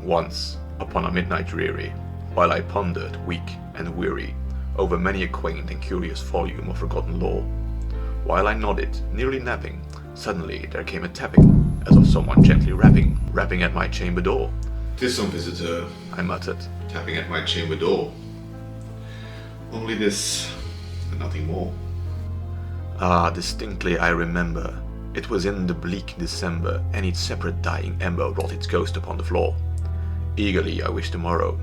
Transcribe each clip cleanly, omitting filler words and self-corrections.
Once, upon a midnight dreary, while I pondered, weak and weary, over many a quaint and curious volume of forgotten lore, while I nodded, nearly napping, suddenly there came a tapping, as of someone gently rapping at my chamber door. "'Tis some visitor," I muttered, tapping at my chamber door. "Only this, and nothing more." Ah, distinctly I remember. It was in the bleak December, and each separate dying ember wrought its ghost upon the floor. Eagerly I wished tomorrow.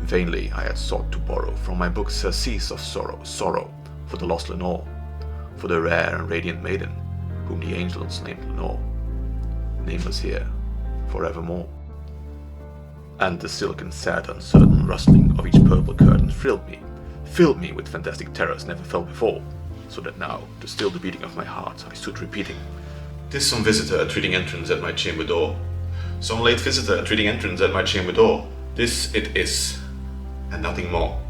Vainly I had sought to borrow from my book surcease of sorrow for the lost Lenore, for the rare and radiant maiden, whom the angels named Lenore, nameless here, forevermore. And the silken, sad, uncertain rustling of each purple curtain filled me with fantastic terrors never felt before, so that now, to still the beating of my heart, I stood repeating, "'Tis some visitor treating entrance at my chamber door. Some late visitor treating entrance at my chamber door. This it is, and nothing more."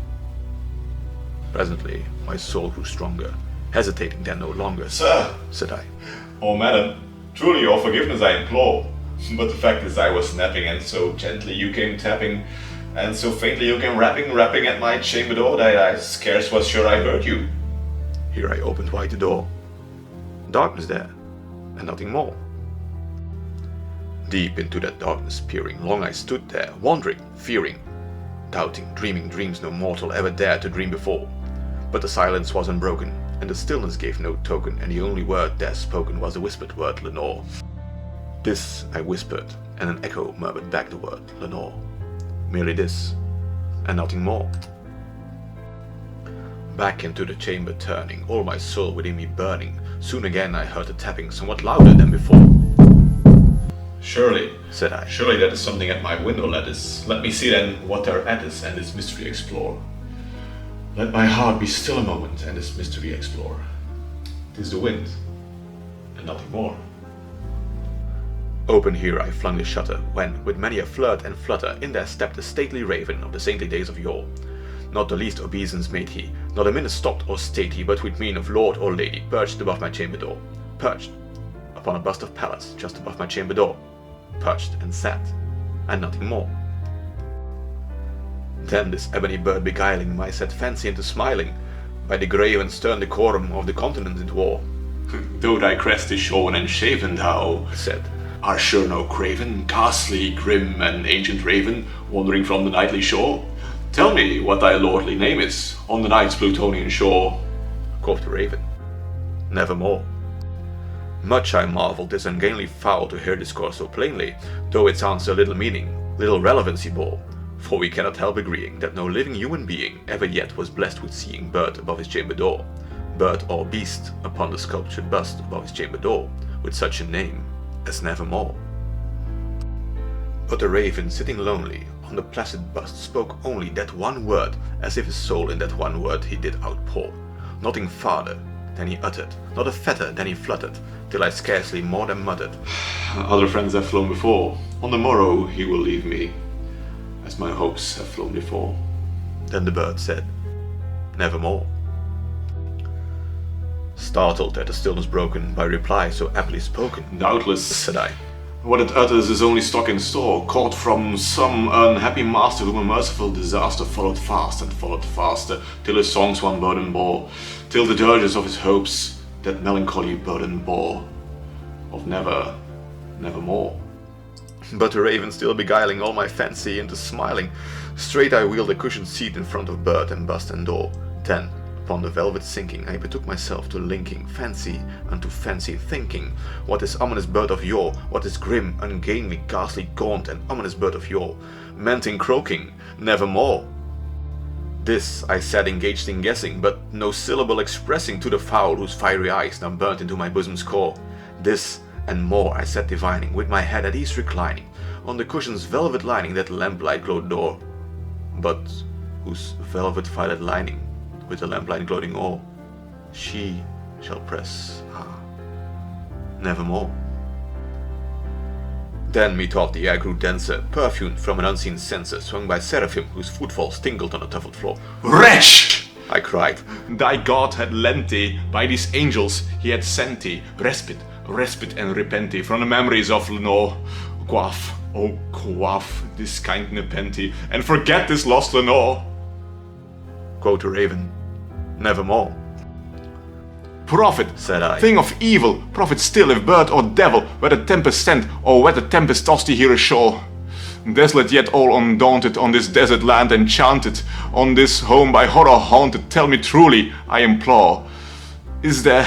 Presently my soul grew stronger, hesitating then no longer. "Sir," said I, "or madam, truly your forgiveness I implore. But the fact is I was napping, and so gently you came tapping, and so faintly you came rapping at my chamber door, that I scarce was sure I heard you." Here I opened wide the door. Darkness there, and nothing more. Deep into that darkness peering, long I stood there, wondering, fearing, doubting, dreaming dreams no mortal ever dared to dream before. But the silence was unbroken, and the stillness gave no token, and the only word there spoken was the whispered word Lenore. This I whispered, and an echo murmured back the word Lenore. Merely this, and nothing more. Back into the chamber turning, all my soul within me burning, soon again I heard the tapping somewhat louder than before. "Surely," said I, "surely that is something at my window lattice. Let me see then what thereat is, and this mystery explore. Let my heart be still a moment, and this mystery explore. 'Tis the wind, and nothing more." Open here I flung the shutter, when, with many a flirt and flutter, in there stepped the stately raven of the saintly days of yore. Not the least obeisance made he, not a minute stopped or stayed he, but with mien of lord or lady, perched above my chamber door, perched upon a bust of Pallas just above my chamber door, perched and sat, and nothing more. Then this ebony bird beguiling my sad fancy into smiling, by the grave and stern decorum of the continent it wore. "Though thy crest is shorn and shaven, thou," said, "art sure no craven, ghastly, grim, and ancient raven, wandering from the nightly shore? Tell me what thy lordly name is, on the night's Plutonian shore." Quoth the raven, "Nevermore." Much I marveled this ungainly fowl to hear discourse so plainly, though its answer little meaning, little relevancy bore, for we cannot help agreeing that no living human being ever yet was blessed with seeing bird above his chamber door, bird or beast upon the sculptured bust above his chamber door, with such a name as Nevermore. But the raven, sitting lonely on the placid bust, spoke only that one word, as if his soul in that one word he did outpour. Nothing farther than he uttered, not a fetter than he fluttered, till I scarcely more than muttered, "Other friends have flown before. On the morrow he will leave me, as my hopes have flown before." Then the bird said, "Nevermore." Startled at the stillness broken by reply so aptly spoken, "Doubtless," said I, "what it utters is only stock in store, caught from some unhappy master whom a merciful disaster followed fast and followed faster, till his songs one burden bore, till the dirges of his hopes that melancholy burden bore, of nevermore." But the raven still beguiling all my fancy into smiling, straight I wheeled a cushioned seat in front of bird and bust and door. Then, upon the velvet sinking, I betook myself to linking fancy unto fancy thinking, what this ominous bird of yore, what this grim, ungainly, ghastly, gaunt, and ominous bird of yore meant in croaking, "Nevermore." This I sat engaged in guessing, but no syllable expressing to the fowl whose fiery eyes now burnt into my bosom's core. This and more I sat divining, with my head at ease reclining, on the cushion's velvet lining that lamplight glowed door, but whose velvet violet lining, with the lamplight gloating o'er, she shall press, nevermore. Then methought the air grew denser, perfumed from an unseen censer, swung by seraphim whose footfalls tinkled on the tufted floor. "Wretch!" I cried, "Thy God had lent thee, by these angels he had sent thee, respite and repent thee from the memories of Lenore, quaff Oh, quaff this kind nepenthe, and forget this lost Lenore. Quoth the raven, nevermore. Prophet, said I, thing of evil, prophet still if bird or devil, whether tempest sent or whether tempest tossed thee here ashore. Desolate yet all undaunted, on this desert land enchanted, on this home by horror haunted, tell me truly, I implore, is there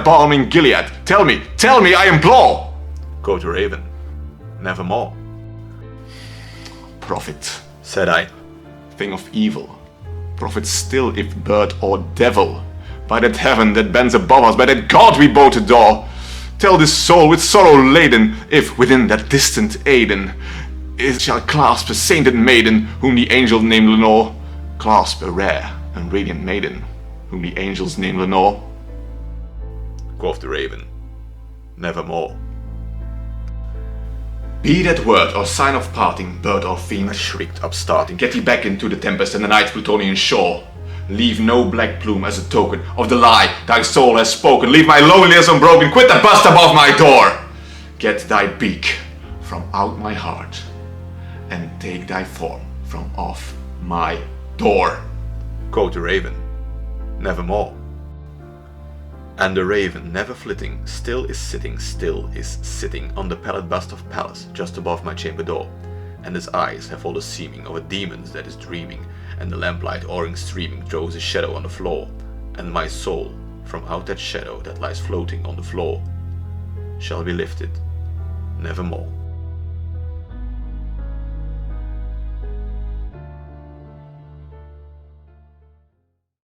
balm in Gilead? Tell me, I implore! Quoth the raven, nevermore. Prophet, said I, thing of evil, prophet still if bird or devil, by that heaven that bends above us, by that God we both adore, tell this soul with sorrow laden, if within that distant Aden, it shall clasp a sainted maiden, whom the angels name Lenore, clasp a rare and radiant maiden, whom the angels name Lenore. Quoth the raven, nevermore. Be that word or sign of parting, bird or fiend, I shrieked, upstarting, get thee back into the tempest and the night's Plutonian shore. Leave no black plume as a token of the lie thy soul has spoken. Leave my loneliness unbroken, quit the bust above my door. Get thy beak from out my heart, and take thy form from off my door. Quoth the raven, nevermore. And the raven, never flitting, still is sitting on the pallid bust of Pallas, just above my chamber door, and his eyes have all the seeming of a demon's that is dreaming, and the lamplight o'ering streaming throws a shadow on the floor, and my soul, from out that shadow that lies floating on the floor, shall be lifted nevermore.